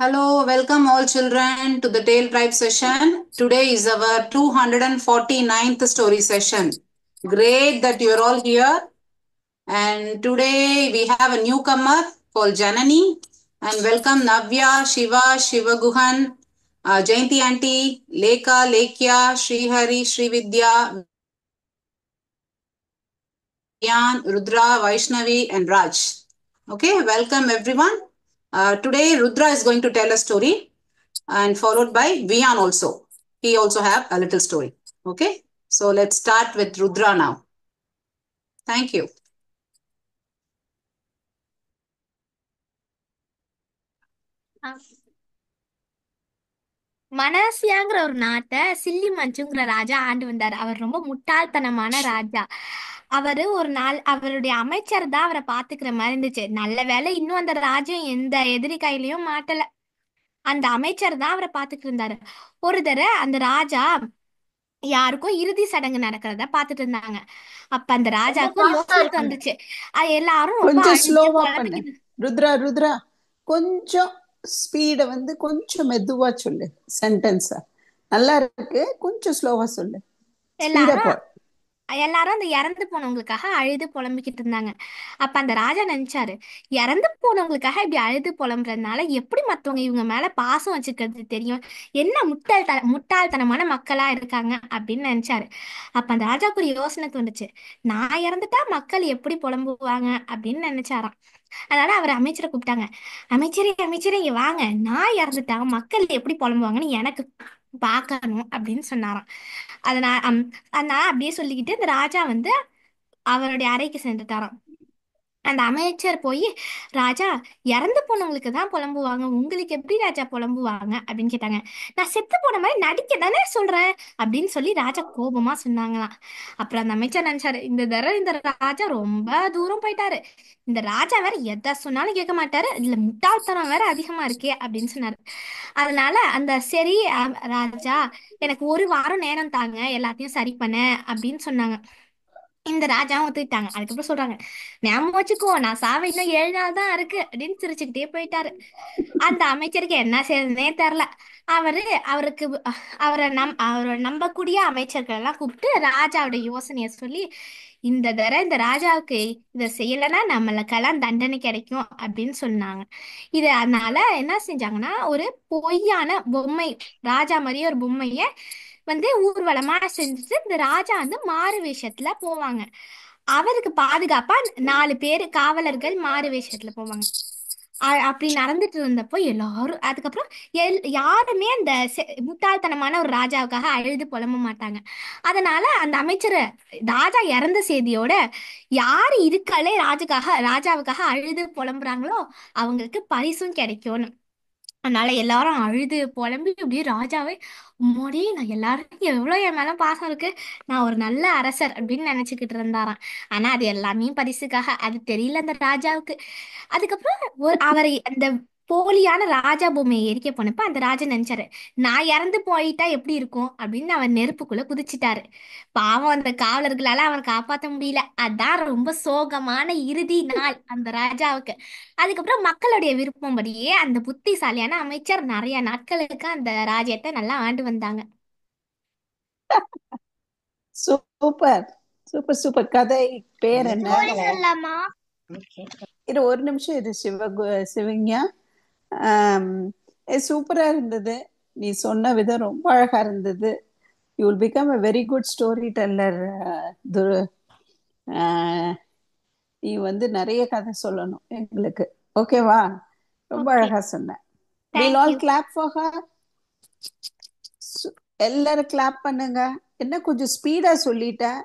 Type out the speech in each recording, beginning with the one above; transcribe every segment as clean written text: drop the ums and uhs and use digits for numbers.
Hello, welcome all children to the Tale Tribe session. Today is our 249th story session. Great that you're all here. And today we have a newcomer called Janani. And welcome Navya, Shiva, Shivaguhan, Jayanti Auntie, Lekha, Lekya, Srihari, Srividya, Yan, Rudra, Vaishnavi, and Raj. Okay, welcome everyone. Today Rudra is going to tell a story and followed by Vian also. He also have a little story. Okay, so let's start with Rudra now. Thank you. மனாசியாங்கிற ஒரு நாட்டை chilli மஞ்சுங்கிற ராஜா ஆண்டு வந்தார். அவர் ரொம்ப முட்டாள்தனமான ராஜா. ஒரு நாள் அவருடைய அமைச்சர் தான் அவரை பாத்துக்கிற மாதிரி இருந்துச்சு. நல்ல வேளை இன்னும் அந்த ராஜ்யம் எந்த எதிரி கையிலயும் மாட்டல. அந்த அமைச்சர் தான் அவரை பாத்துட்டு இருந்தாரு. ஒரு தடவை அந்த ராஜா யாருக்கும் இறுதி சடங்கு நடக்கிறத பாத்துட்டு இருந்தாங்க. அப்ப அந்த ராஜாவுக்கு ஒரு யோசனை வந்துச்சு. அது எல்லாரும் ரொம்ப கொஞ்சம் அழுது ஸ்லோவா பண்ணு புலம்பிக்கிட்டு. ருத்ரா கொஞ்சம் ஸ்பீட கொஞ்சம் மெதுவா சொல்லு. சென்டென்ஸ நல்லா இருக்கு, கொஞ்சம் ஸ்லோவா சொல்லு. எல்லாரும் எல்லாரும் அந்த இறந்து போனவங்களுக்காக அழுது புலம்பிக்கிட்டு இருந்தாங்க. அப்ப அந்த ராஜா நினைச்சாரு, இறந்து போனவங்களுக்காக இப்படி அழுது புலம்புறதுனால எப்படி மத்தவங்க இவங்க மேல பாசம் வச்சுக்கிறது தெரியும்? என்ன முட்டாள்தனமான மக்களா இருக்காங்க அப்படின்னு நினைச்சாரு. அப்ப அந்த ராஜாவுக்கு ஒரு யோசனை தோணுச்சு. நான் இறந்துட்டா மக்கள் எப்படி புலம்புவாங்க அப்படின்னு நினைச்சாராம். அதனால அவர் அமைச்சரை கூப்பிட்டாங்க. அமைச்சரே இங்க வாங்க, நான் இறந்துட்டா மக்கள் எப்படி புலம்புவாங்கன்னு எனக்கு பார்க்கணும் அப்படின்னு சொன்னாராம். அதனால அதனால அப்படியே சொல்லிக்கிட்டு இந்த ராஜா அவருடைய அறைக்கு சென்றுட்டாராம். அந்த அமைச்சர் போய், ராஜா, இறந்து போனவங்களுக்கு தான் புலம்புவாங்க, உங்களுக்கு எப்படி ராஜா புலம்புவாங்க அப்படின்னு கேட்டாங்க. நான் செத்து போன மாதிரி நடிக்க தானே சொல்றேன் அப்படின்னு சொல்லி ராஜா கோபமா சொன்னாங்களாம். அப்புறம் அந்த அமைச்சர் நினைச்சாரு, இந்த தடவை இந்த ராஜா ரொம்ப தூரம் போயிட்டாரு. இந்த ராஜா வேற எதை சொன்னாலும் கேட்க மாட்டாரு, இதுல முட்டாள்தனம் வேற அதிகமா இருக்கே அப்படின்னு சொன்னாரு. அதனால சரி ராஜா, எனக்கு ஒரு வாரம் நேரம் தாங்க, எல்லாத்தையும் சரி பண்ண அப்படின்னு சொன்னாங்க. இந்த ராஜாவும் ஒத்துக்கிட்டாங்க. அதுக்கப்புறம் சொல்றாங்க, ஞாபகம் வச்சுக்கோ, நான் சாவ இன்னும் 7 நாள் தான் இருக்கு அப்படின்னு சிரிச்சுக்கிட்டே போயிட்டாரு. அந்த அமைச்சருக்கு என்ன செய்யறதுனே தெரியல. அவரு அவருக்கு அவரை நம்பக்கூடிய அமைச்சர்கள் எல்லாம் கூப்பிட்டு ராஜாவோட யோசனைய சொல்லி, இந்த தடவை இந்த ராஜாவுக்கு இதை செய்யலைன்னா நம்மளுக்கெல்லாம் தண்டனை கிடைக்கும் அப்படின்னு சொன்னாங்க. அதனால என்ன செஞ்சாங்கன்னா, ஒரு பொய்யான பொம்மை, ராஜா மாதிரியே ஒரு பொம்மைய ஊர்வலமா செஞ்சுட்டு இந்த ராஜா மாறு வேஷத்துல போவாங்க. அவருக்கு பாதுகாப்பா 4 பேர் காவலர்கள் மாறு வேஷத்துல போவாங்க. அப்படி நடந்துட்டு இருந்தப்போ எல்லாரும் அதுக்கப்புறம் யாருமே முட்டாள்தனமான ஒரு ராஜாவுக்காக அழுது புலம்ப மாட்டாங்க. அதனால அந்த அமைச்சர் ராஜா இறந்த செய்தியோட யாரு இருக்காலே ராஜாவுக்காக அழுது புலம்புறாங்களோ அவங்களுக்கு பரிசும் கிடைக்கும்னு. அதனால எல்லாரும் அழுது புலம்பி அப்படியே ராஜாவே, உம்மாடி, நான் எல்லாருக்கும் எவ்வளவு என் மேல பாசம் இருக்கு, நான் ஒரு நல்ல அரசர் அப்படின்னு நினைச்சுக்கிட்டு இருந்தாராம். ஆனா அது எல்லாமே பரிசுக்காக, அது தெரியல அந்த ராஜாவுக்கு. அதுக்கப்புறம் அவரை அந்த போலியான ராஜா பொம்மையை எரிக்க போனப்ப அந்த ராஜா நினைச்சாரு, நான் இறந்து போயிட்டா எப்படி இருக்கும் அப்படின்னு அவர் நெருப்புக்குள்ள குதிச்சிட்டாரு. பாவம், அந்த காவலர்களால அவரை காப்பாத்த முடியல. அதான் ரொம்ப சோகமான இறுதி நாள் அந்த ராஜாவுக்கு. அதுக்கப்புறம் மக்களுடைய விருப்பம்படியே அந்த புத்திசாலியான அமைச்சர் நிறைய நாட்களுக்கு அந்த ராஜ்யத்தை நல்லா ஆண்டு வந்தாங்க. Super super. கதை பேர் என்ன? சொல்லலாமா? இது ஒரு நிமிஷம், இது சிவஞா. சூப்பரா இருந்தது. நீ சொன்ன விதம் ரொம்ப அழகா இருந்தது. You will become a very good story teller. நீ நிறைய கதை சொல்லணும் எங்களுக்கு. ஓகேவா? ரொம்ப அழகா சொன்ன. We'll all clap for her. எல்லாரும் கிளாப் பண்ணுங்க. என்ன கொஞ்சம் ஸ்பீடா சொல்லிட்டேன்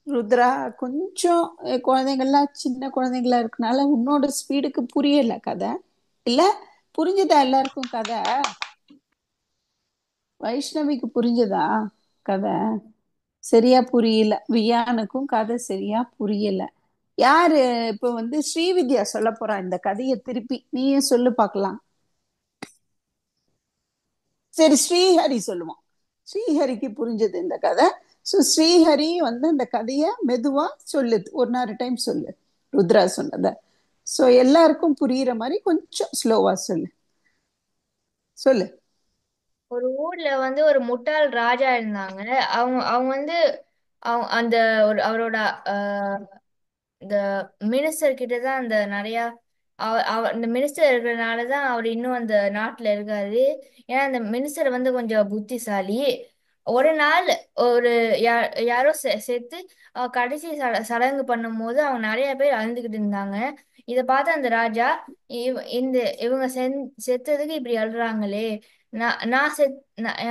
ருத்ரா. கொஞ்சம் குழந்தைங்கள்லாம் சின்ன குழந்தைங்களா இருக்கனால உன்னோட ஸ்பீடுக்கு புரியல கதை. இல்ல, புரிஞ்சுதா எல்லாருக்கும் கதை? வைஷ்ணவிக்கு புரிஞ்சதா கதை? சரியா புரியல. வியானுக்கும் கதை சரியா புரியல. யாரு இப்ப ஸ்ரீவித்யா சொல்ல போறா இந்த கதையை திருப்பி? நீயும் சொல்லு பார்க்கலாம். சரி, ஸ்ரீஹரி சொல்லுவான். ஸ்ரீஹரிக்கு புரிஞ்சது இந்த கதை. ஸோ ஸ்ரீஹரி இந்த கதையை மெதுவா சொல்லு, 1 டைம் சொல்லு ருத்ரா சொன்னத. ஸோ எல்லாருக்கும் புரியுற மாதிரி கொஞ்சம் ஸ்லோவா சொல்லு. சொல்லு. ஒரு ஊர்ல வந்து ஒரு முட்டாள் ராஜா இருந்தாங்க. அவங்க அவங்க வந்து அந்த அவரோட இந்த மினிஸ்டர் கிட்ட தான் அந்த நிறைய இந்த மினிஸ்டர் இருக்கிறதுனால தான் அவர் இன்னும் அந்த நாட்டுல இருக்காரு. ஏன்னா அந்த மினிஸ்டர் வந்து கொஞ்சம் புத்திசாலி. ஒரு நாள் ஒரு யாரோ செத்து கடைசி சடங்கு பண்ணும்போது அவங்க நிறைய பேர் அழுந்துகிட்டு இருந்தாங்க. இத பார்த்த அந்த ராஜா இந்த இவங்க செத்ததுக்கு இப்படி அழுறாங்களே, நான் நான் செத்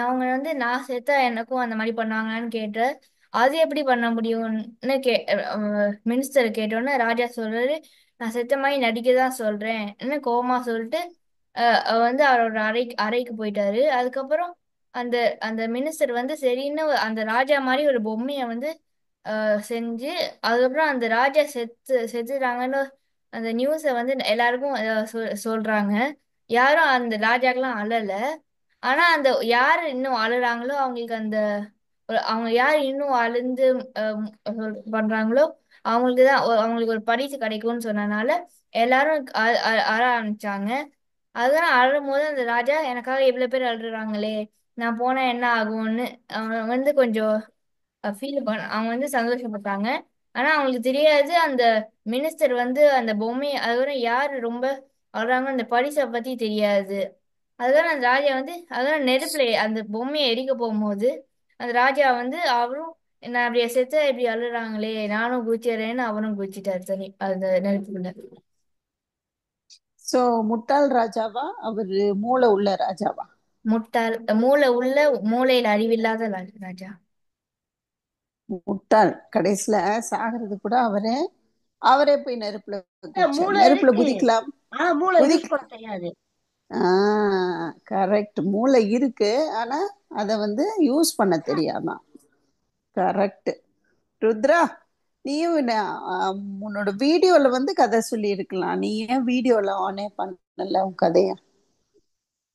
அவங்க வந்து நான் செத்தா எனக்கும் அந்த மாதிரி பண்ணுவாங்கன்னு கேட்டு, அது எப்படி பண்ண முடியும்னு மினிஸ்டர் கேட்டோன்னே ராஜா சொல்றாரு, நான் செத்த மாதிரி நடிக்க தான் சொல்றேன் என்ன கோவமா சொல்லிட்டு வந்து அவரோட அறைக்கு போயிட்டாரு. அதுக்கப்புறம் அந்த அந்த மினிஸ்டர் வந்து சரின்னு அந்த ராஜா மாதிரி ஒரு பொம்மையை வந்து செஞ்சு, அதுக்கப்புறம் அந்த ராஜா செத்துட்டாங்கன்னு அந்த நியூஸை வந்து எல்லாருக்கும் சொல்றாங்க. யாரும் அந்த ராஜாக்கெல்லாம் அழல. ஆனா அந்த யார் இன்னும் அழுறாங்களோ அவங்களுக்கு அந்த அவங்க யார் இன்னும் அழுந்து பண்றாங்களோ அவங்களுக்கு தான் அவங்களுக்கு ஒரு பரிசு கிடைக்கும்னு சொன்னனால எல்லாரும் அழ ஆரம்பிச்சாங்க. அதுதான் அழும் போது அந்த ராஜா எனக்காக இவ்வளவு பேர் அழுறாங்களே, நான் போனா என்ன ஆகும்னு அவன் வந்து கொஞ்சம் அவங்க வந்து சந்தோஷப்பட்டாங்க. ஆனா அவங்களுக்கு தெரியாது அந்த மினிஸ்டர் வந்து அந்த பொம்மை அதுவரை யார் ரொம்ப அழுறாங்க அந்த பரிசை பத்தி தெரியாது. அதுதான் அந்த ராஜா வந்து அதான் நெருப்புல அந்த பொம்மையை எரிக்க போகும்போது அந்த ராஜா வந்து அவரும் நான் அப்படியே செத்த இப்படி அழுறாங்களே நானும் குதிச்சிடுறேன்னு அவரும் குதிச்சிட்டாரு தனி அந்த நெருப்புக்குள்ள. சோ முட்டாள் ராஜாவா அவரு மூளை உள்ள ராஜாவா? முட்டாள் மூளை உள்ள மூளையில் அறிவில்லாத ராஜா. முட்டாள் கடைசியில சாகிறது கூட அவரே அவரே போய் நெருப்புல மூளை நெருப்புல இருக்கு. குதிக்கலாம். ஆனா மூளை யூஸ் பண்ண தெரியாது. கரெக்ட். மூளை இருக்கு, ஆனா அத வந்து யூஸ் பண்ண தெரியாதான். கரெக்ட். ருத்ரா, நீயும் உன்னோட வீடியோல வந்து கதை சொல்லி இருக்கலாம். நீ ஏன் வீடியோல ஆனே பண்ணல உன் கதைய?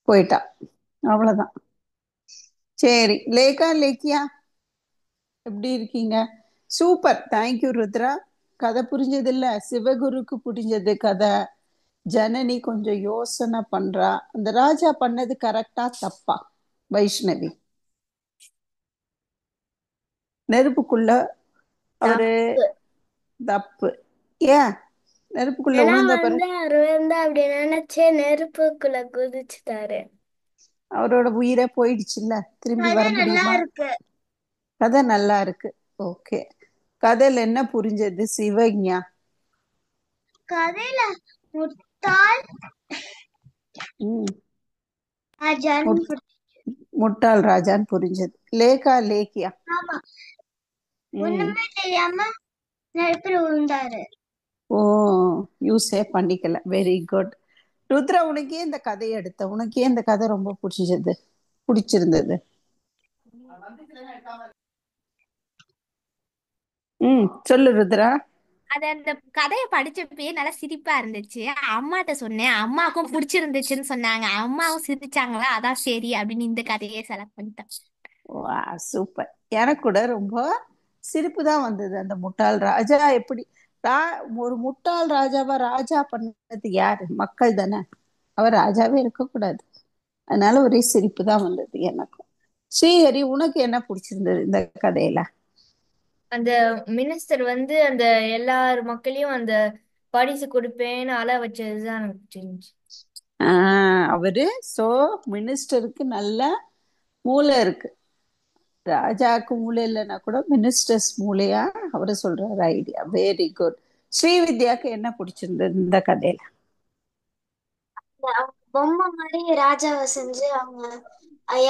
போயிட்டா, அவ்வளவுதான். சரி, லேக்கா லேக்கியா எப்படி இருக்கீங்க? Super, thank you Rudra. கதை புரிஞ்சது இல்ல, சிவகுருக்கு புரிஞ்சது கதை. ஜனனி கொஞ்சம் யோசனை பண்றா. அந்த ராஜா பண்ணது கரெக்டா தப்பா? வைஷ்ணவி, நெருப்புக்குள்ள அவரு தப்பு. ஏன் நெருப்புக்குள்ள விழுந்த பிறகு அவரு வந்து அப்படி நினைச்சே நெருப்புக்குள்ள குதிச்சுட்டாரு. அவரோட உயிரே போயிடுச்சுல்ல, திரும்பி வர முடியுமா? கதை நல்லா இருக்கு. ஓகே, கதையில என்ன புரிஞ்சது சிவஞா? கதையில முட்டாள் முட்டாள் ராஜான்னு புரிஞ்சது. லேக்கா லேக்கியா? ஒண்ணுமே தெரியாம நெருப்பில் விழுந்தாரு. ஓ, யூஸே பண்ணிக்கல. Very good. ருத்ரா, உனக்கே இந்த கதையை எடுத்த உனக்கே இந்த கதை ரொம்ப பிடிச்சிருந்தது? சொல்லு ருத்ரா. அந்த கதையை படிச்சப்பயே நல்லா சிரிப்பா இருந்துச்சு. அம்மாட்ட சொன்னேன், அம்மாவுக்கும் பிடிச்சிருந்துச்சுன்னு சொன்னாங்க. அம்மாவும் சிரிச்சாங்களா, அதான் சரி அப்படின்னு இந்த கதையை செலக்ட் பண்ணிட்டேன். வா, சூப்பர். எனக்கு கூட ரொம்ப சிரிப்பு தான் வந்தது. அந்த முட்டாள் ராஜா எப்படி ஒரு முட்டாள் ராஜாவா ராஜா பண்ணது யாரு? மக்கள் தானே. அவர் ராஜாவே இருக்கக்கூடாது. அதனால ஒரே சிரிப்பு தான் வந்தது எனக்கும். ஸ்ரீஹரி, உனக்கு என்ன பிடிச்சிருந்தது இந்த கதையில? அந்த மினிஸ்டர் வந்து அந்த எல்லார் மக்களையும் அந்த பரிசு கொடுப்பேன்னு அழ வச்சதுதான் எனக்கு பிடிச்சிருந்துச்சு. அவரு மினிஸ்டருக்கு நல்ல மூளை இருக்கு. ராஜாக்கு மூளை இல்லைன்னா கூட மினிஸ்டர்ஸ் மூளையா அவரு சொல்றாரு ஐடியா. Very good. ஸ்ரீவித்யாக்கு என்ன பிடிச்சிருந்தது இந்த கதையில? பொம்மை மாதிரி ராஜாவை செஞ்சு அவங்க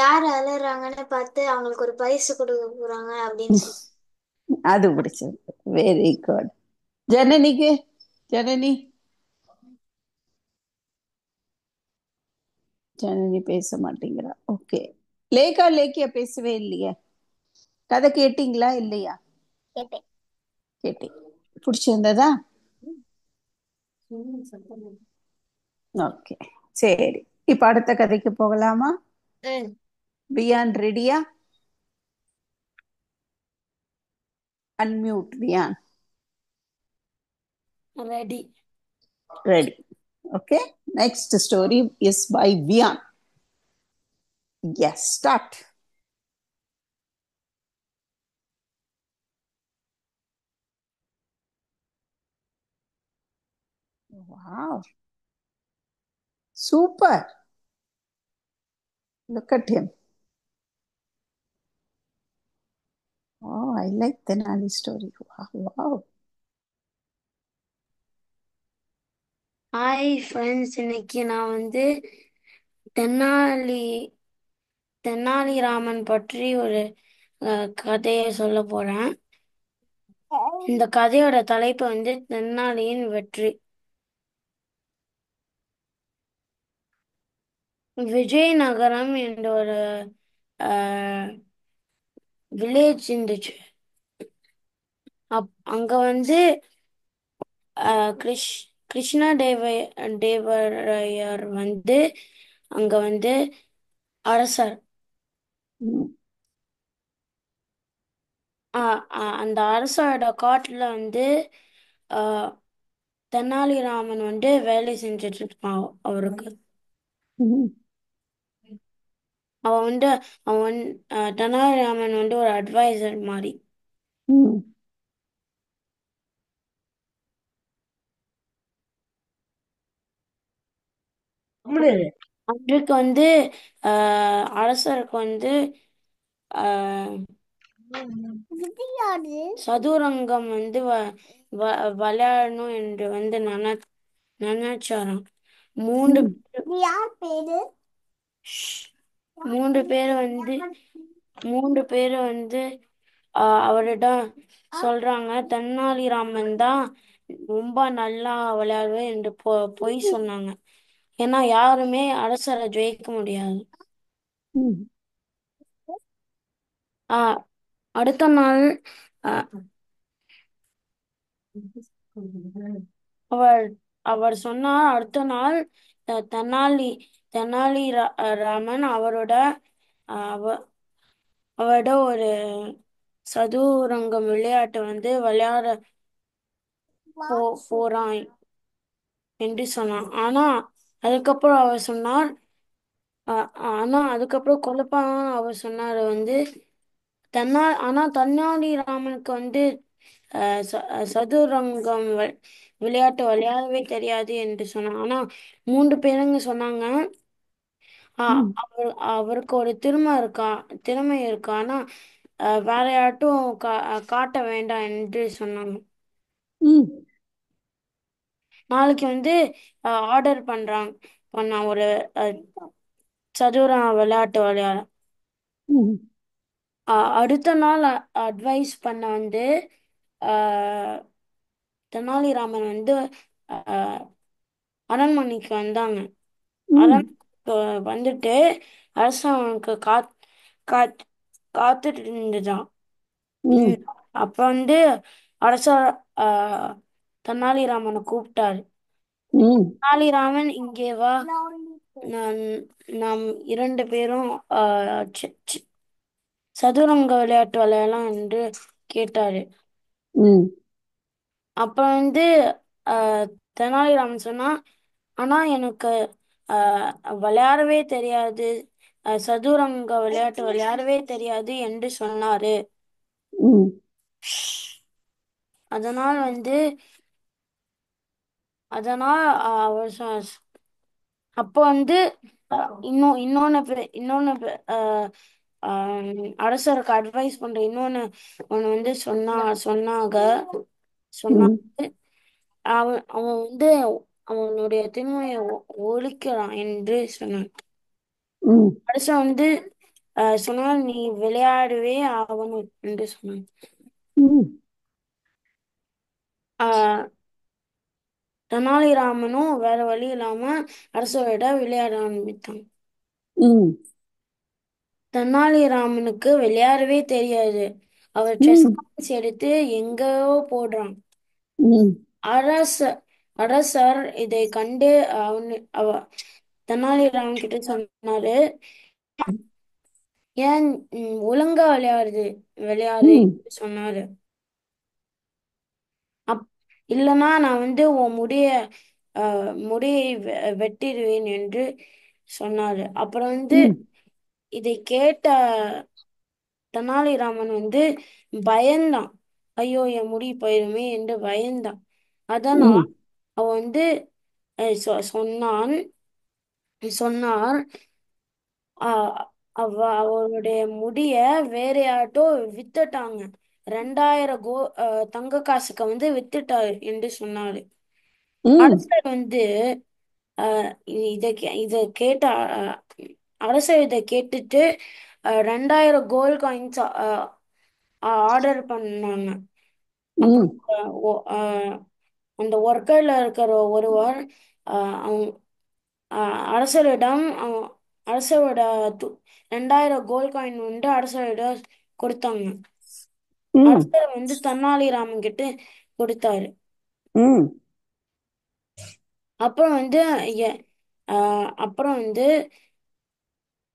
யார் அழுறாங்கன்னு பார்த்து அவங்களுக்கு ஒரு பரிசு கொடுக்க போறாங்க அப்படின்னு சொல்லி அது பிடிச்சிருக்கு. Very good. ஜனனிக்கு? ஜனனி பேச மாட்டேங்கிறா. ஓகே, லேக்கியா பேசவே இல்லையே. கதை கேட்டீங்களா இல்லையா? கேட்டேன். பிடிச்சிருந்ததா? ஓகே, சரி. இப்ப அடுத்த கதைக்கு போகலாமா? வியான் ரெடியா? Unmute Viaan. Ready. Okay, next story is by Vian. Yes, start. Wow. Super. Look at him. Oh, I like Tenali story. Wow, wow. Hi friends, இன்னைக்கு நான் வந்து தென்னாலி தென்னாலிராமன் பற்றி ஒரு கதையை சொல்ல போறேன். இந்த கதையோட தலைப்பு வந்து தென்னாலியின் வெற்றி. விஜயநகரம் என்ற ஒரு வில்லேஜ் இருந்துச்சு. அங்க வந்து கிருஷ்ண தேவராயர் வந்து அங்க வந்து அரசர். அந்த அரசரோட காட்டுல வந்து தெனாலிராமன் வந்து வேலை செஞ்சுட்டு இருப்பான். அவருக்கு அவன் தெனாலிராமன் வந்து ஒரு அட்வைசர் மாதிரி. அன்றைக்கு வந்து அரசருக்கு வந்து சதுரங்கம் வந்து விளையாடணும் என்று வந்து நினைச்சாராம். மூன்று பேர் வந்து அவரிடம் சொல்றாங்க, தென்னாலிராமன் தான் ரொம்ப நல்லா விளையாடுவேன் என்று பொய் சொன்னாங்க. ஏன்னா யாருமே அரசரை ஜெயிக்க முடியாது. அடுத்த நாள் அவர் அவர் சொன்னார். அடுத்த நாள் தெனாலிராமன் அவரோட ஒரு சதுரங்கம் விளையாட்டு வந்து விளையாட போறான் என்று சொன்னான். அதுக்கப்புறம் அவர் சொன்னார் அதுக்கப்புறம் குழப்பம் அவர் சொன்னார் வந்து தெனாலிராமனுக்கு வந்து சதுரங்கம் விளையாட்டு விளையாடவே தெரியாது என்று சொன்னாங்க. ஆனா 3 பேருங்க சொன்னாங்க அவருக்கு ஒரு திறமை இருக்கா, ஆனா வேற யார்ட்டும் காட்ட வேண்டாம் என்று சொன்னாங்க. நாளைக்கு வந்து ஆர்டர் பண்ண ஒரு சதுரம் விளையாட்டு விளையாட. அடுத்த நாள் அட்வைஸ் பண்ண வந்து தெனாலிராமன் வந்து அரண்மனைக்கு வந்தாங்க. அரண்மனைக்கு வந்துட்டு அரசனுக்கு காத்துட்டு இருந்துதான். அப்ப வந்து அரசர் தெனாலிராமனை கூப்பிட்டாரு. தெனாலிராமன், இங்கே வா, நாம் 2 பேரும் சதுரங்க விளையாட்டு விளையாடலாம் என்று கேட்டாரு. அப்ப வந்து தெனாலிராமன் சொன்னா, ஆனா எனக்கு விளையாடவே தெரியாது, சதுரங்க விளையாட்டு விளையாடவே தெரியாது என்று சொன்னாரு. அதனால் அவர் அப்போ வந்து இன்னொன்னு அரசருக்கு அட்வைஸ் பண்ற ஒண்ணு வந்து சொன்னாங்க. அவன் வந்து அவனுடைய திறமையை ஒழிக்கிறான் என்று சொன்னான். அரசன் வந்து சொன்னால், நீ விளையாடவே ஆகணும் என்று சொன்னான். தெனாலிராமனும் வேற வழி இல்லாம அரசரோட விளையாட ஆரம்பித்தான். தெனாலிராமனுக்கு விளையாடவே தெரியாது. அவர் செஸ் எடுத்து எங்கேயோ போடுறான். அரசர் இதை கண்டு தெனாலிராமன் கிட்ட சொன்னாரு, ஏன் ஒழுங்கா விளையாடு சொன்னாரு. இல்லைன்னா நான் வந்து உன் முடியை வெட்டிடுவேன் என்று சொன்னாரு. அப்புறம் வந்து இதை கேட்ட தெனாலிராமன் வந்து பயந்தான். ஐயோ, என் முடி போயிருமே என்று பயந்தான். அதனால் ம் அவன் வந்து சொன்னார், ஆஹ் அவருடைய முடிய வேற யார்ட்டோ வித்துட்டாங்க. 2000 தங்க காசுக்கு வந்து வித்துட்டாரு என்று சொன்னாரு. ம் அரசர் வந்து ஆஹ் இத கேட்ட ஆஹ் அரசர் இதை கேட்டுட்டு 2000 கோல்ட் காயின்ஸ் ஆர்டர் பண்ணாங்க. ம் அப்புறம் அந்த ஒர்க்கர்ல இருக்கிற ஒருவர் அவங்க அரசரிடம் அரசரோட 2000 கோல்ட் காயின் வந்து அரசரிடம் கொடுத்தாங்க. ம் அரசர் வந்து தெனாலிராமன் கிட்ட கொடுத்தாரு. ம் அப்புறம் வந்து அப்புறம் வந்து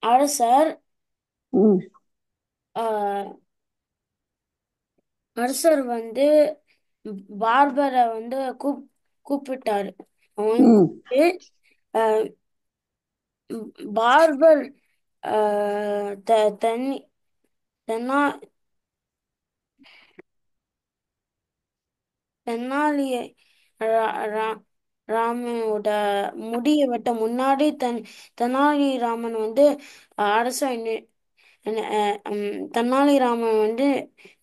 அரசர் ம் ஆஹ் அரசர் வந்து பார்பரை வந்து கூப்பிட்டாரு. அவன் ம் கூப்பிட்டு ஆஹ் பார்பர் ஆஹ் த- தன்னி தென்னா தென்னாலி ராமனோட முடிய வெட்ட முன்னாடி தெனாலிராமன் வந்து அரச தெனாலிராமன் வந்து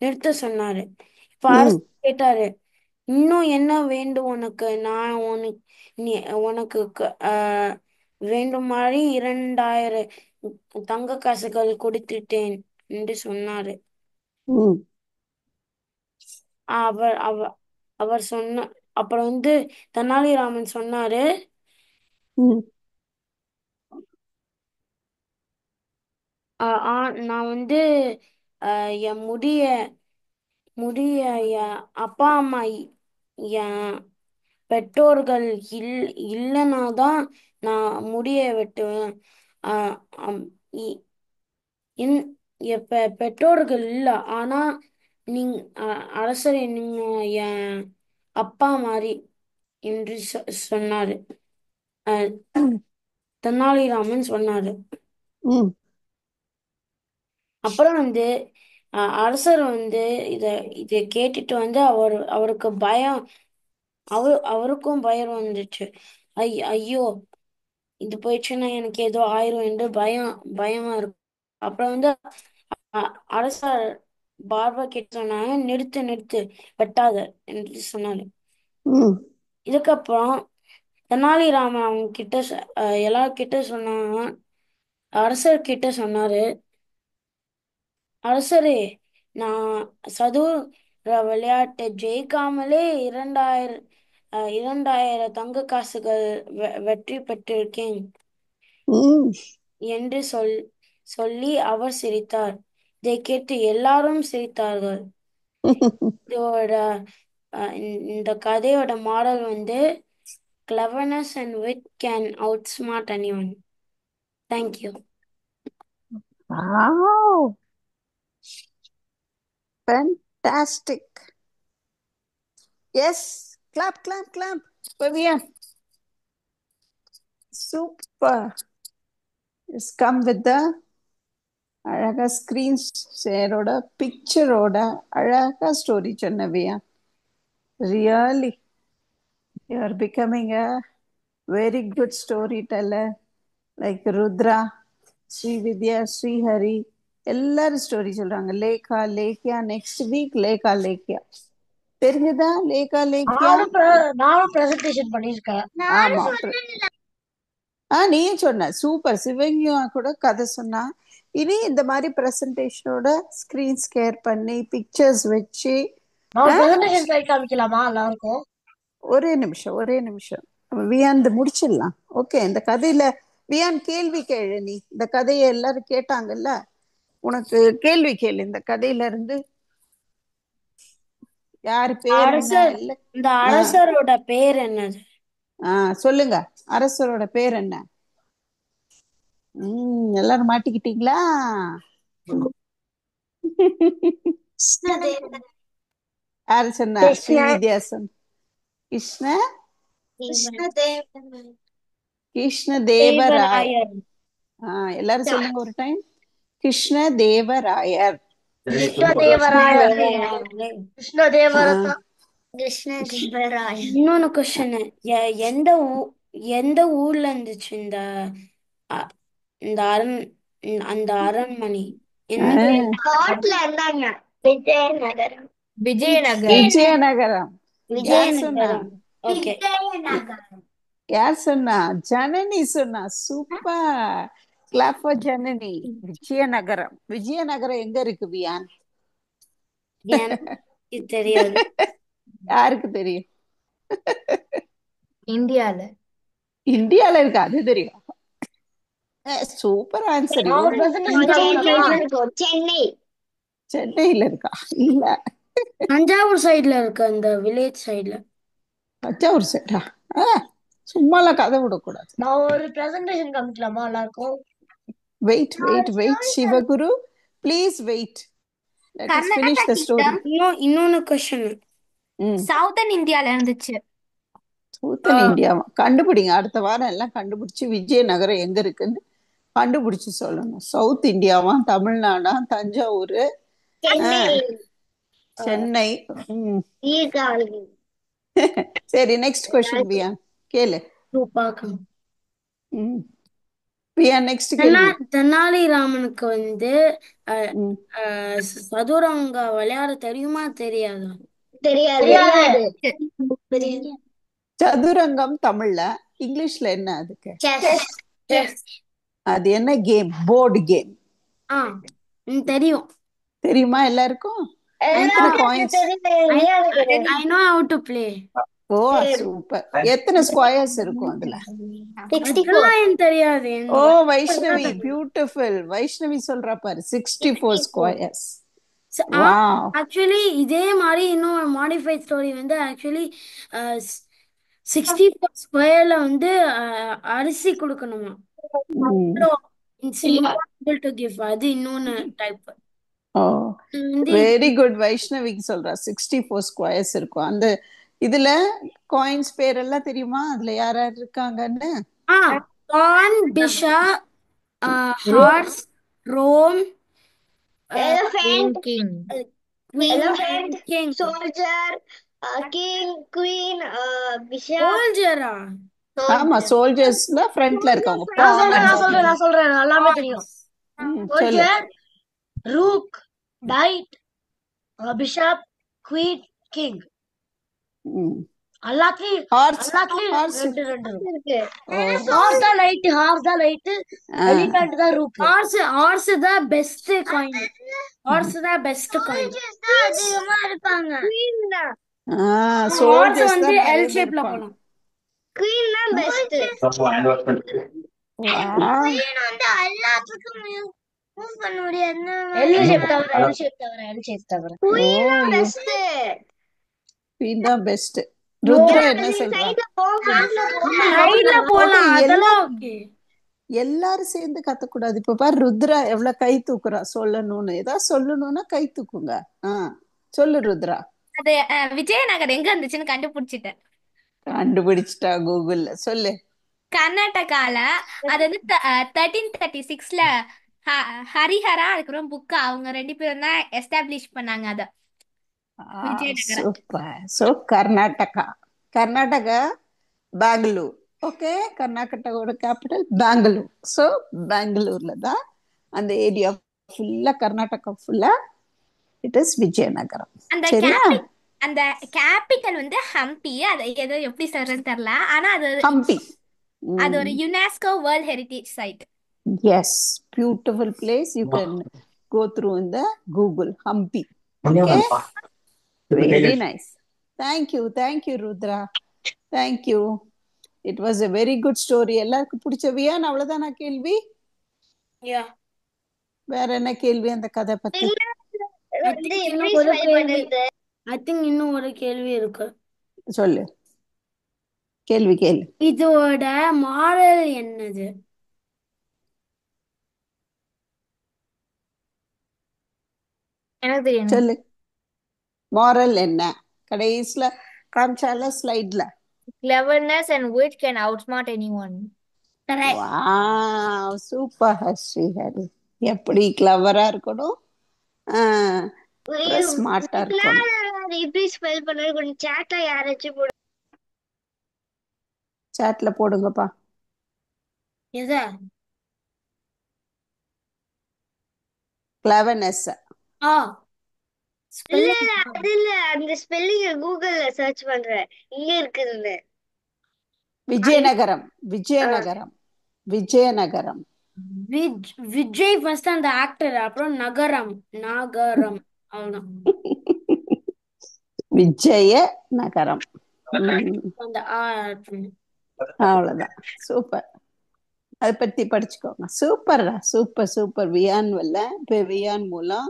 நிறுத்த சொன்னாரு. இப்ப ம் அரசர் கேட்டாரு, இன்னும் என்ன வேண்டும் உனக்கு? நான் நீ உனக்கு வேண்டுமாறி 2000 தங்க காசுகள் கொடுத்துட்டேன் என்று சொன்னாரு. ம் அவர் அவர் அவர் சொன்ன அப்புறம் வந்து தெனாலிராமன் சொன்னாரு, ம் நான் வந்து என் முடிய என் அப்பா அம்மா என் பெற்றோர்கள் இல்லைன்னா தான் நான் முடிய வெட்டுவேன். ஆஹ் அம், இ- இன்- பெற்றோர்கள் இல்லை, ஆனா நீங்க அரசரை நீங்க என் அப்பா மாதிரி என்று சொன்னாரு. அஹ், தெனாலிராமன் சொன்னாரு. ம் அப்புறம் வந்து அரசர் வந்து இத இத கேட்டுட்டு வந்து அவருக்கு பயம். அவருக்கும் பயம் வந்துச்சு. ஐயோ, இது போயிடுச்சுன்னா எனக்கு ஏதோ ஆயிரும் என்று பயமா இருக்கும். அப்புறம் வந்து அரசர் பார்பர் கிட்ட சொன்னாங்க, நிறுத்து நிறுத்து, வெட்டாத என்று சொன்னாரு. ம் இதுக்கப்புறம் தெனாலிராமன் அவங்க கிட்ட எல்லார்கிட்ட சொன்னாங்க. அரசர் கிட்ட சொன்னாரு, அரசரே, நான் சதுர விளையாட்டை ஜெயிக்காமலே 2000 தங்க காசுகள் வெற்றி பெற்றிருக்கேன் ம் என்று சொல்லி அவர் சிரித்தார். இதை கேட்டு எல்லாரும் சிரித்தார்கள். இதோட இந்த கதையோட மாடல் வந்து cleverness and wit can outsmart anyone. Thank you. Wow, fantastic. Yes, clap, clap, clap. Vivian, super. Just come with the அழகா ஸ்கிரீன் ஷேரோட பிக்சரோட அழகா ஸ்டோரி சொன்னவியா. Really you are becoming a very good story teller. Like Rudra, Srividya, Srihari எல்லாரும் story சொல்றாங்க. Lekha Lekhya, next week Lekha Lekhya. தெரிஞ்சுதா லேகா லேக்கியா? நானும் presentation பண்ணிருக்கேன். ஆமா, நீயும் சொன்ன சூப்பர். சிவங்கியா கூட கதை சொன்னா. இனி இந்த மாதிரி பிரசன்டேஷனோட ஸ்கிரீன் ஸ்கேர் பண்ணி பிக்சர்ஸ் வச்சு நான் பிரசன்டேஷன் பண்ணி காமிக்கலாமா எல்லாருக்கும்? ஒரே நிமிஷம் வியான் முடிச்சிடலாம். ஓகே, இந்த கதையில வியான் கேள்வி கேளு. நீ இந்த கதையை எல்லாரும் கேட்டாங்கல்ல, உனக்கு கேள்வி கேளு. இந்த கதையில இருந்து யாரு பேர் என்ன இல்ல. இந்த அரசரோட பேர் என்னது? சொல்லுங்க, அரசரோட பேர் என்ன? எல்லாரும் மாட்டிக்கிட்டீங்களா? யாரு சொன்னா? ஸ்ரீவித்யாசன். கிருஷ்ண தேவராயர். எல்லாரும் சொல்லுங்க ஒரு டைம். கிருஷ்ணதேவராயர். கிருஷ்ணதேவராயர். கிருஷ்ணதேவரதா. கிருஷ்ணதேவராயர். இன்னொன்னு கொஸ்டின், எந்த எந்த ஊர்ல இருந்துச்சு அ- இந்த அந்த அரண்மனை? எந்த காட்டுல இருந்தாங்க. விஜயநகரம். விஜயநகர். விஜயநகரம். யார் சொன்னா? விஜயநகரம். ஓகே. விஜயநகரம். யார் சொன்னா? ஜனனி சொன்னா. Super. Clap for Janani. Vijayanagaram. Vijayanagaram எங்க இருக்கு வியான்? எனக்கு தெரியாது. யாருக்கு தெரியும்? இந்தியால. இந்தியால இருக்கு, அது தெரியும். Super answer. நான் ஒரு presentation சென்னை. சென்னையில இருக்கா? இல்ல, தஞ்சாவூர் சைடுல இருக்கு, அந்த வில்லேஜ் சைடுல. தஞ்சாவூர் சைடா? சும்மாலாம் கதை விடக்கூடாது. நான் ஒரு பிரசன்டேஷன் காமிக்கலாமா எல்லாருக்கும்? Wait wait wait Sivaguru, please wait. Let us finish the story. இன்னொன்னு கொஸ்டின், சவுதர்ன் இந்தியால இருந்துச்சு. சவுத்தன் இந்தியாவா? கண்டுபிடிங்க. அடுத்த வாரம் எல்லாம் கண்டுபிடிச்சு விஜயநகரம் எங்க இருக்குன்னு கண்டுபிடிச்சு சொல்லணும். சவுத் இந்தியாவா, தமிழ்நாடா, தஞ்சாவூர், சென்னை. சரி, நெக்ஸ்ட் கொஸ்டின் வியா கேளு. பிரியா, நெக்ஸ்ட் கேள்வி. தெனாலிராமனுக்கு சதுரங்க விளையாட தெரியுமா தெரியாதா? தெரியாது. சதுரங்கம் தமிழ்ல, இங்கிலீஷ்ல என்ன அதுக்கு? அது என்ன கேம்? Board game. தெரியும். தெரியுமா எல்லாருக்கும்? எத்தனை coins? I know how to play. Oh super. எத்தனை ஸ்கொயர்ஸ் இருக்கும் அதுல? அதெல்லாம் தெரியாது. ஓ வைஷ்ணவி, பியூட்டிஃபுல். வைஷ்ணவி சொல்றா பாரு, 64 ஸ்கொயர்ஸ். வாவ். ஆக்சுவலி இதே மாதிரி இன்னும் மாடிஃபைட் ஸ்டோரி ஆக்சுவலி 64 ஸ்கொயர்ல அரிசி கொடுக்கணுமா. It's impossible to give. அது இன்னொன்னு டைப். ஓ வெரி குட். வைஷ்ணவிக்கு சொல்றா 64 ஸ்கொயர்ஸ் இருக்கும். அந்த இதுல காயின்ஸ் பேரெல்லாம் தெரியுமா? அதுல யார் யார் இருக்காங்கன்னு? கான், bishop, horse, rook, Elephant, king, elephant, king, soldier, king, queen, bishop. சோல்ஜரா? ஆமா, சோல்ஜர்ஸ்ல ஃப்ரண்ட்ல இருக்காங்க. நான் சொல்றேன் எல்லாமே தெரியும். சொல்லு. Rook, knight, bishop, queen, king. எல்லாத்துலயும் ரெண்டு ரெண்டு இருக்கு. ஹார்ஸ் தான் நைட், எலிஃபண்ட் தான் ரூக். ஹார்ஸ் தான் பெஸ்ட் காயின். ஹார்ஸ் தான் பெஸ்ட் காயின். அதிகமா இருப்பாங்க. Queen தான். சோல்ஜர்ஸ் ஹார்ஸ் தான் எல் ஷேப்ல போலாம். Queen தான் பெஸ்ட். Queen எல்லாத்துக்கும் மூவ் பண்ண முடியாது. எல் ஷேப் தவிர. Queen தான் பெஸ்ட். குவீன் தான் பெஸ்ட். ருத்ரா என்ன சொல்றா? சைடுல போலாம், அதெல்லாம் ஓகே. எல்லாரும் சேர்ந்து கத்தக்கூடாது. இப்ப பாரு, ருத்ரா எவ்வளவு கை தூக்குறா சொல்லணும்னு. ஏதாவது சொல்லணும்னா கை தூக்குங்க. சொல்லு ருத்ரா. அது விஜயநகர் எங்க இருந்துச்சுன்னு கண்டுபிடிச்சிட்டேன். கண்டுபிடிச்சிட்டா கூகுள்ல. சொல்லு. கர்நாடகால. அது 1336ல ஹரிஹரா அதுக்கப்புறம் புக்கா அவங்க 2 பேரும் தான் எஸ்டாப்ளிஷ் பண்ணாங்க அத. Vijayanagaram. Super. So Karnataka Bangalore. Okay, கர்நாடகாவோட கேபிட்டல் பெங்களூர். ஸோ பெங்களூர்ல தான் அந்த ஏரியா ஃபுல்லா, கர்நாடகா ஃபுல்லா இட் இஸ் விஜயநகரம். சரியா? அந்த கேபிட்டல் ஹம்பி. அது ஏதோ எப்படி சொல்றதுன்னு தெரியல. ஆனா அது ஹம்பி. அது ஒரு UNESCO world heritage side. Yes, beautiful place. You can go through in the Google. Hampi. Okay? Very nice. Thank you Rudra. Thank you. It was a very good story. எல்லாருக்கும் பிடிச்சவியா? அவ்வளவுதானா கேள்வி? வேற என்ன கேள்வி அந்த கதை பத்தி? I think இன்னும் ஒரு கேள்வி இருக்கு. சொல்லு. கேள்வி கேளு. இதோட மாரல் என்னது? எனக்கு தெரியும். சொல்லு. மாரல் என்ன? கடைசில காமிச்சால ஸ்லைட்ல. Cleverness and wit can outsmart anyone. Wow, super Srihari. எப்படி கிளவரா இருக்கணும், அப்புறம் ஸ்மார்ட்டா இருக்கணும். எப்படி ஸ்பெல் பண்ண கொஞ்சம் சாட்ல யாராச்சும் போடு. சாட்ல போடுங்கப்பா. எதா கிளவர்னஸ். ஆ இல்ல ஸ்பெல்லிங் அது இல்ல, அந்த ஸ்பெல்லிங்க கூகுள்ல சர்ச் பண்றேன் இங்க இருக்குதுன்னு. விஜயநகரம், விஜயநகரம், விஜயநகரம். விஜய் ஃபர்ஸ்ட் அந்த ஆக்டர், அப்புறம் நகரம் நாகரம், அவ்வளவுதான். விஜய நகரம். அந்த அவ்வளவுதான். சூப்பர். அதை பத்தி படிச்சுக்கோங்க. சூப்பர்ரா, சூப்பர் சூப்பர். வியான் வல்ல இப்ப வியான் மூலம்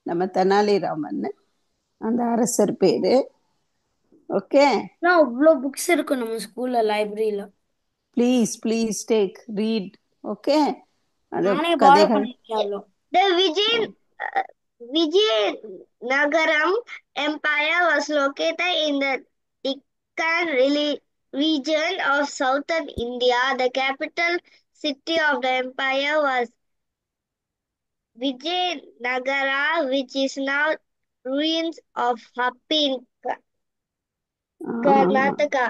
நம்ம தெனாலிராமன் அந்த அரசர் பேரு. ஓகே, அவ்வளோ புக்ஸ் இருக்கு நம்ம ஸ்கூல்ல லைப்ரரியில. Please please take read. Okay, அந்த நானே பாரோ கதைகள். பண்ணிருக்கேன். The Vijayanagaram Empire was located in the Deccan region of southern India. The capital city of the empire was Vijayanagara, which is now ruins of Hampi in Karnataka.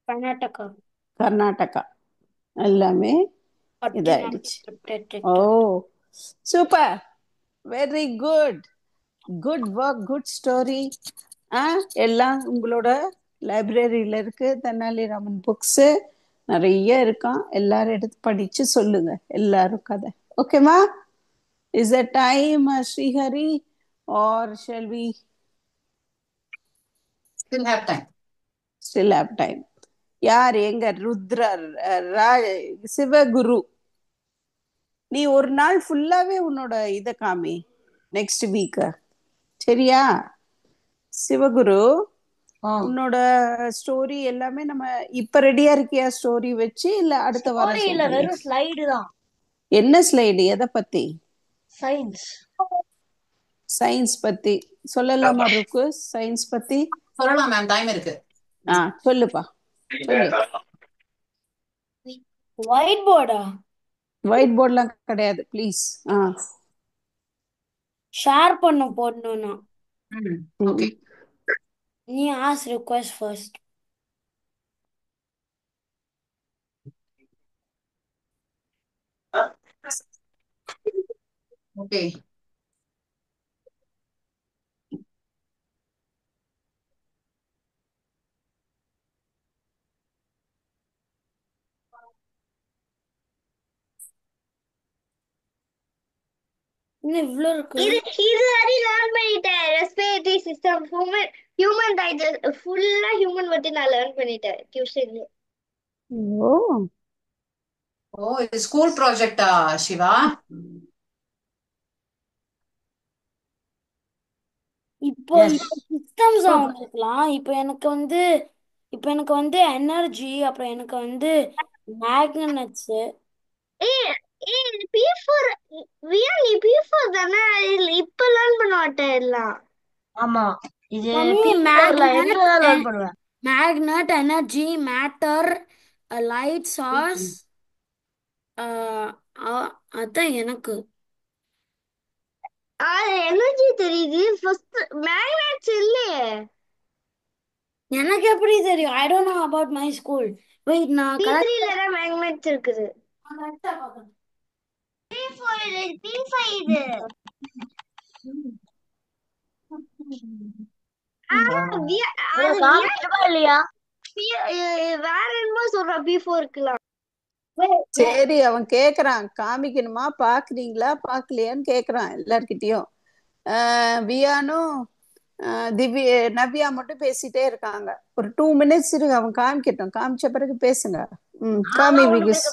Karnataka Karnataka எல்லாமே இதாயிடுச்சு. Oh super, very good, good work, good story. எல்லாம் உங்களோட லைப்ரரியில இருக்கு. Tenali Raman books நிறைய இருக்கான். எல்லாரும் எடுத்து படிச்சு சொல்லுங்க எல்லாரும் கதை. ஓகேமா? Is the time Srihari or shall we Still have time. Still have time? யார் எங்க ருத்ரர் சிவகுரு, நீ ஒரு நாள் ஃபுல்லாவே உன்னோட இதை காமி நெக்ஸ்ட் வீக். சரியா சிவகுரு? உன்னோட ஸ்டோரி எல்லாமே நம்ம இப்ப ரெடியா இருக்கியா? ஸ்டோரி வச்சு இல்ல அடுத்த வாரம்? இல்ல, வெறும் ஸ்லைடு தான். என்ன ஸ்லைடு? எதை பத்தி? சயின்ஸ். சயின்ஸ் பத்தி சொல்லலாமா ருக்கு? சயின்ஸ் பத்தி சொல்லலாம் மேம், டைம் இருக்கு. சொல்லுப்பா, சொல்லு. ஒயிட் போர்டா? ஒயிட் போர்ட்லாம் கிடையாது ப்ளீஸ். ஷேர் பண்ண போடணும்னா ஓகே. நீ ஆஸ் ரிக்வெஸ்ட் ஃபர்ஸ்ட். ஓகே, இன்னும் இவ்ளோ இருக்கு. இது வரை லேர்ன் பண்ணிட்டேன். ரெஸ்பிரேட்டரி சிஸ்டம், ஹியூமன் டைஜஸ்ட் ஃபுல்லா ஹியூமன் பத்தி நான் லேர்ன் பண்ணிட்டேன் டியூஷன்ல. ஓ ஓ இது ஸ்கூல் ப்ராஜெக்டா சிவா? இப்போ சிஸ்டம்ஸ் அவங்களுக்குலாம் இப்போ எனக்கு வந்து எனர்ஜி, அப்புறம் எனக்கு வந்து மேக்னெட்ஸ். P4 வியா, நீ P4 தானே? இப்ப லேர்ன் பண்ண மாட்டேன் எல்லாம். ஆமா, இது மேக்னெட், எனர்ஜி, மேட்டர், லைட் சார்ஸ், அதான் எனக்கு எனர்ஜி தெரியுது. ஃபர்ஸ்ட் மேக்னெட்ஸ் இல்லையே. எனக்கு எப்படி தெரியும்? I don't know about my school. Wait, நான் P3 ல தான் மேக்னெட்ஸ் இருக்குது. கரெக்டா பார்க்கணும். P5 இது. இல்லையா? வேற என்னமோ சொல்றான் P4 இருக்கலாம். சரி, அவன் கேக்குறான் காமிக்கணுமா, பாக்குறீங்களா பாக்கலையான்னு கேக்குறான் எல்லார்கிட்டயும். வியானும் திவ்யா நவ்யா மட்டும் பேசிட்டே இருக்காங்க. ஒரு 2 minutes இருக்கு, அவன் காமிக்கட்டும். காமிச்ச பிறகு பேசுங்க. காமி விகுஸ்.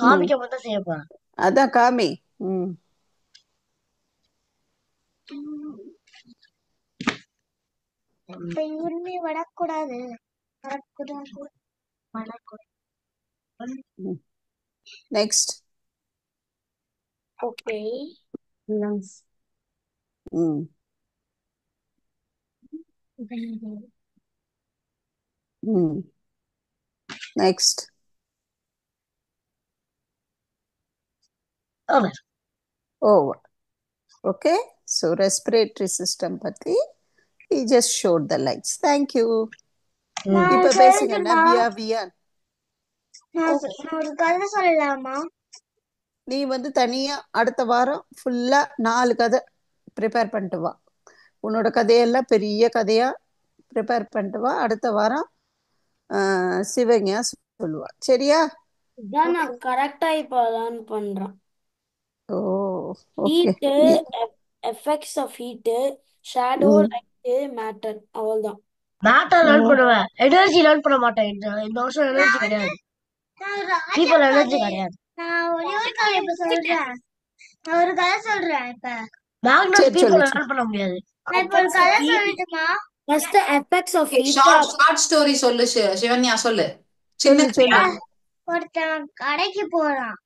காமிக்க மட்டும் செய்ய போறேன். அதான் காமி. வரக்கூடாது. Next. Okay. Next. Over. Over. Okay, so respiratory system பற்றி he just showed the lights. Thank you. நான் இப்ப பேசுங்க சொல்லட்டுமா? நவ்யா வியான். நான் ஒரு கதை சொல்லலாமா? நீ வந்து தனியா அடுத்த வாரம் ஃபுல்லா 4 கதை ப்ரிப்பேர் பண்ணிட்டு வா. உன்னோட கதையெல்லாம் பெரிய கதையா ப்ரிப்பேர் பண்ணிட்டு வா. அடுத்த வாரம் சிவன்யா சொல்லுவா. சரியா? இதான் நான் கரெக்டா இப்போ அதான் பண்றேன். Oh okay. Heat, effects of heat, shadow, light, matter, அவ்வளவுதான். மேட்டர் லேர்ன் பண்ணுவேன், எனர்ஜி லேர்ன் பண்ண மாட்டேன். இந்த வருஷம் எனர்ஜி கிடையாது, பீப்பிள் எனர்ஜி கிடையாது. நான் ஒரே ஒரு கதை இப்ப சொல்றேன். நான் ஒரு கதை சொல்றேன். இப்ப மேக்னஸ் பீப்பிள் லேர்ன் பண்ண முடியாது. நான் இப்ப ஒரு கதை சொல்லட்டுமா? First effects of heat. Short story சொல்லு சிவன்யா, சொல்லு. சின்ன சொல்லு. ஒருத்தன் கடைக்கு போறான்.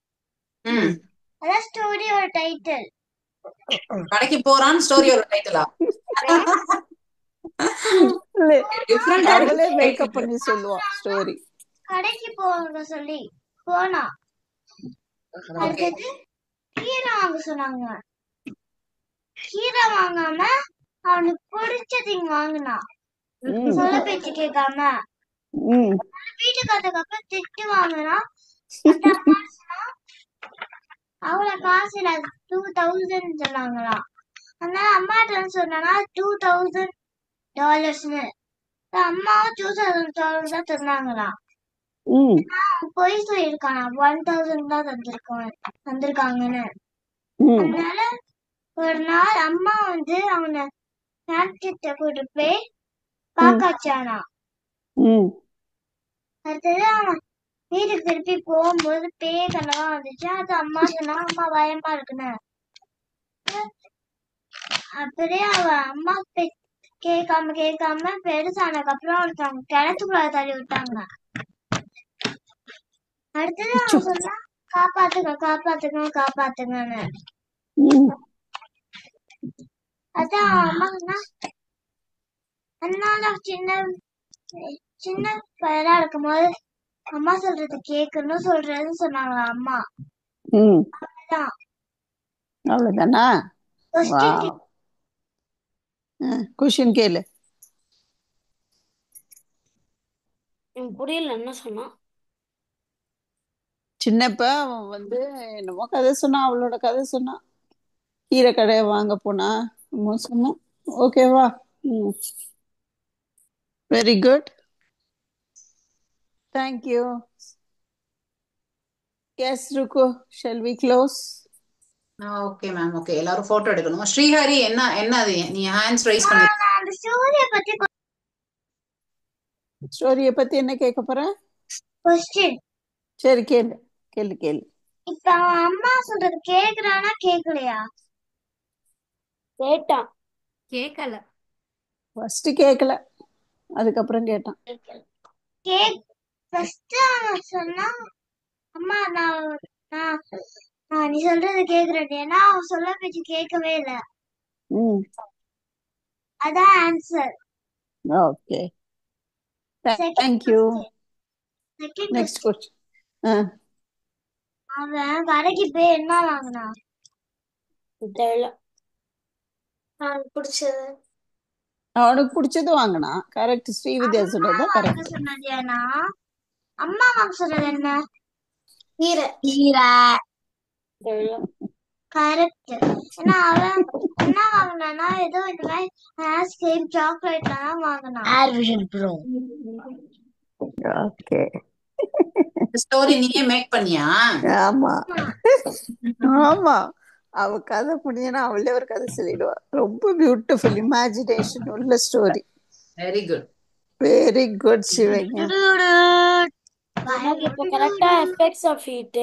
அதான் ஸ்டோரியோட டைட்டில். கடைக்கு போறான் ஸ்டோரியோட டைட்டிலா? அவளே மேக்கப் பண்ணி சொல்லுவான் ஸ்டோரி. கடைக்கு போக சொல்லி போனா, அடுத்தது கீரை வாங்க சொன்னாங்க. கீரை வாங்காம அவனுக்கு பிடிச்சது வாங்கினான், சொல்ல பேச்சு கேட்காம. வீட்டுக்கு அதுக்கப்புறம் திட்டு வாங்கினா. அவ்வளவு காசு இல்ல, 2000 சொன்னாங்களாம். அதனால அம்மாட்ட சொன்னா $2000. அம்மாவும் $2000 தான் தந்தாங்களாம். பொய் சொல்லிருக்கானா, 1000 தான் தந்திருக்காங்கன்னு. அதனால ஒரு நாள் அம்மா வந்து அவனை கிட்ட கூட்டு போய் பாக்காச்சானா. அடுத்தது அவன் வீட்டுக்கு திருப்பி போகும்போது பேய் கனவா வந்துச்சு. அது அம்மா சொன்னா, அம்மா பயமா இருக்குன்னு. அப்படியே அவ அம்மா கேட்காம பெருசானதுக்கு அப்புறம் ஒருத்தவங்க கிணத்துக்குள்ள தள்ளி விட்டாங்க. அடுத்தது அவன் சொன்னா, காப்பாத்துங்கன்னு. அதான் அம்மா சொன்னா, அதனால சின்ன பையனா இருக்கும்போது அம்மா சொல்றது கேட்கணும் சொல்றதுன்னு சொன்னாங்க அம்மா. அவ்வளவுதானா? கொஸ்டின் கேளு. புரியல என்ன சொன்னா. சின்னப்ப அவன் வந்து என்னமோ கதை சொன்னா, அவளோட கதை சொன்னா. கீரை கடையை வாங்க போனா சொன்னா. ஓகேவா? Very good, thank you. எஸ் ருக்கு, shall we close? Okay ma'am, okay. எல்லாரும் போட்டோ எடுக்கணும். ஸ்ரீஹரி, என்ன அது நீ ஹேண்ட்ஸ் ரைஸ் பண்ணி? ஸ்டோரிய பத்தி என்ன கேட்க போற? கொஸ்டின். சரி, கேளு. இப்ப அவன் அம்மா சொல்றது கேக்குறானா கேக்கலையா? கேட்டான். கேட்கல. ஃபர்ஸ்ட் கேட்கல, அதுக்கப்புறம் கேட்டான். ஃபர்ஸ்ட் அவன் சொன்னா, அம்மா நான் நீ சொல்றது கேக்குறேன். ஏன்னா அவன் சொல்ல பேச்சு கேட்கவே இல்ல. அதான் answer. Okay, thank you. Next question. அவன் கடைக்கு போய் என்ன வாங்கினான்? அவனுக்கு பிடிச்சது வாங்கினா. கரெக்ட், ஸ்ரீவித்யா சொன்னது கரெக்ட். சொன்னது ஏன்னா அம்மா வாங்க சொன்னது என்ன? கீரை. கரெக்ட். ஏன்னா அவன் என்ன வாங்கினானா, ஏதோ இந்த மாதிரி ஐஸ்கிரீம் சாக்லேட் எல்லாம் வாங்கினான். ஏர்விஷன் ப்ரோ. ஓகே. ஸ்டோரி நீயே மேக் பண்ணியா? ஆமா, அவ கதை புரிஞ்சனா அவளே ஒரு கதை சொல்லிடுவா. ரொம்ப பியூட்டிஃபுல் இமேஜினேஷன் உள்ள ஸ்டோரி. Very good Sivanya. நமக்கு இப்ப கரெக்டா effects of heat,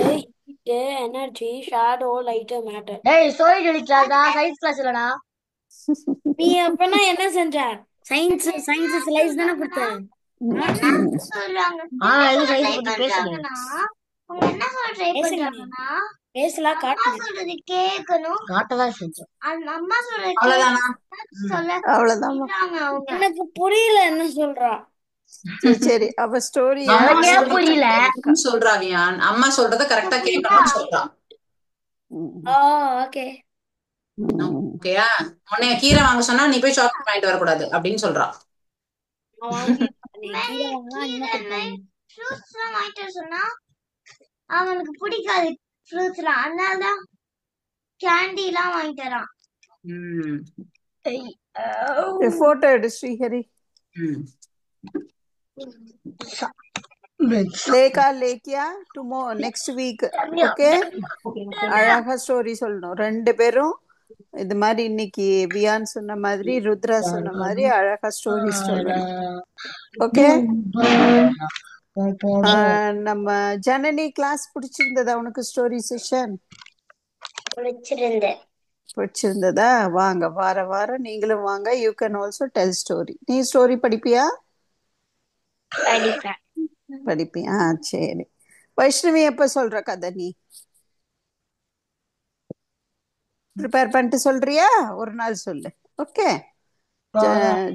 energy, shadow, light, matter. டேய் ஸ்டோரி சொல்லிட்டாடா, சயின்ஸ் கிளாஸ் இல்லடா. நீ அப்பனா என்ன செஞ்ச? சயின்ஸ் ஸ்லைஸ் தான கொடுத்த. சொல்றாங்க இது சயின்ஸ் பத்தி பேசுறாங்கன்னா அவங்க என்ன சொல்ற ட்ரை பண்றாங்கன்னா, பேசல அம்மா சொல்றது கேட்கணும். காட்டதான் செஞ்சோம். அந்த அம்மா சொல்றது அவ்வளவுதான். எனக்கு புரியல என்ன சொல்றா. சரி, அவ ஸ்டோரி புரியல சொல்றாவியான். அம்மா சொல்றத கரெக்டா கேட்கணும்னு சொல்றான். ஓகே. ஓகேயா? உன்னைய கீரை வாங்க சொன்னா நீ போய் சாக்லேட் வாங்கிட்டு வரக்கூடாது அப்படின்னு சொல்றா. கீரை வாங்கினா இன்னும் கொடுப்பாங்க. ஃப்ரூட்ஸ் எல்லாம் வாங்கிட்டு வர சொன்னா அவனுக்கு பிடிக்காது ஃப்ரூட்ஸ்லாம், அதனாலதான் கேண்டி எல்லாம் வாங்கிட்டு வரான். போட்டோ எடு Srihari. Lekha Lekhya tomorrow next week. Okay, அழகா ஸ்டோரி சொல்லணும் 2 பேரும். இது மாதிரி இன்னைக்கு வியான் சொன்ன மாதிரி ருத்ரா சொன்ன மாதிரி அழகா ஸ்டோரி சொல்லணும். ஓகே, நம்ம ஜனனி கிளாஸ் பிடிச்சிருந்ததா உனக்கு? ஸ்டோரி செஷன் பிடிச்சிருந்ததா? வாங்க, வார வாரம் நீங்களும் வாங்க. You can also tell story. நீ ஸ்டோரி படிப்பியா? படிப்பியா? சரி. வைஷ்ணவி எப்ப சொல்ற கதை? நீ ப்ரிப்பேர் பண்ணிட்டு சொல்றியா? ஒரு நாள் சொல்லு. ஓகே,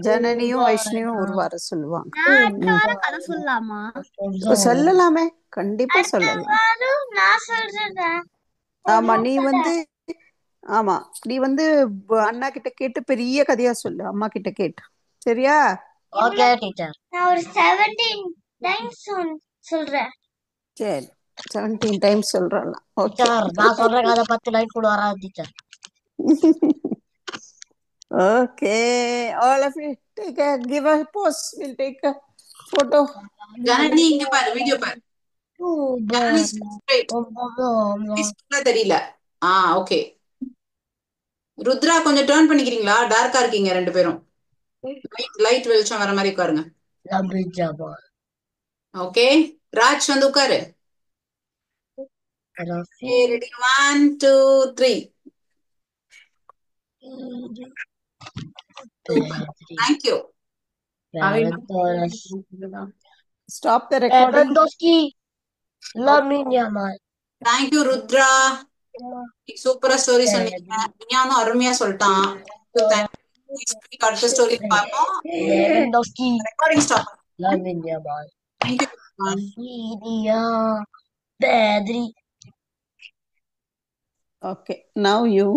ஜனனியும் வைஷ்ணவியும் ஒரு வாரம் சொல்லுவாங்க. கதை சொல்லலாமா? சொல்லலாமே, கண்டிப்பா சொல்லலாம். நான் சொல்றேன். ஆமா, நீ வந்து அண்ணா கிட்ட கேட்டு பெரிய கதையா சொல்லு, அம்மா கிட்ட கேட்டு. சரியா? Okay teacher. நான் ஒரு 17 டைம்ஸ் சொல்றேன். சரி, 17 டைம்ஸ் சொல்றலாம். ஓகே, நான் சொல்ற கதை 10 லைன் கூட வராது teacher. Okay, all of you give a pose. We'll take a photo. Janani இங்க பாரு, வீடியோ பாரு. ஜனனி straight. தெரியல. ஓகே. ருத்ரா கொஞ்சம் டர்ன் பண்ணிக்கிறீங்களா? டார்க்கா இருக்கீங்க 2 பேரும். லைட் வெளிச்சம் வர மாதிரி உட்காருங்க. ஓகே, ராஜ் வந்து உட்காரு. Ready? 1 2 3. Thank you. Stop the recording. Thank you Rudra, சூப்பரா ஸ்டோரி சொன்னீங்க. நீயானும் அருமையா சொல்லிட்டான். அடுத்த ஸ்டோரி பார்ப்போம். Recording stop. Okay, now you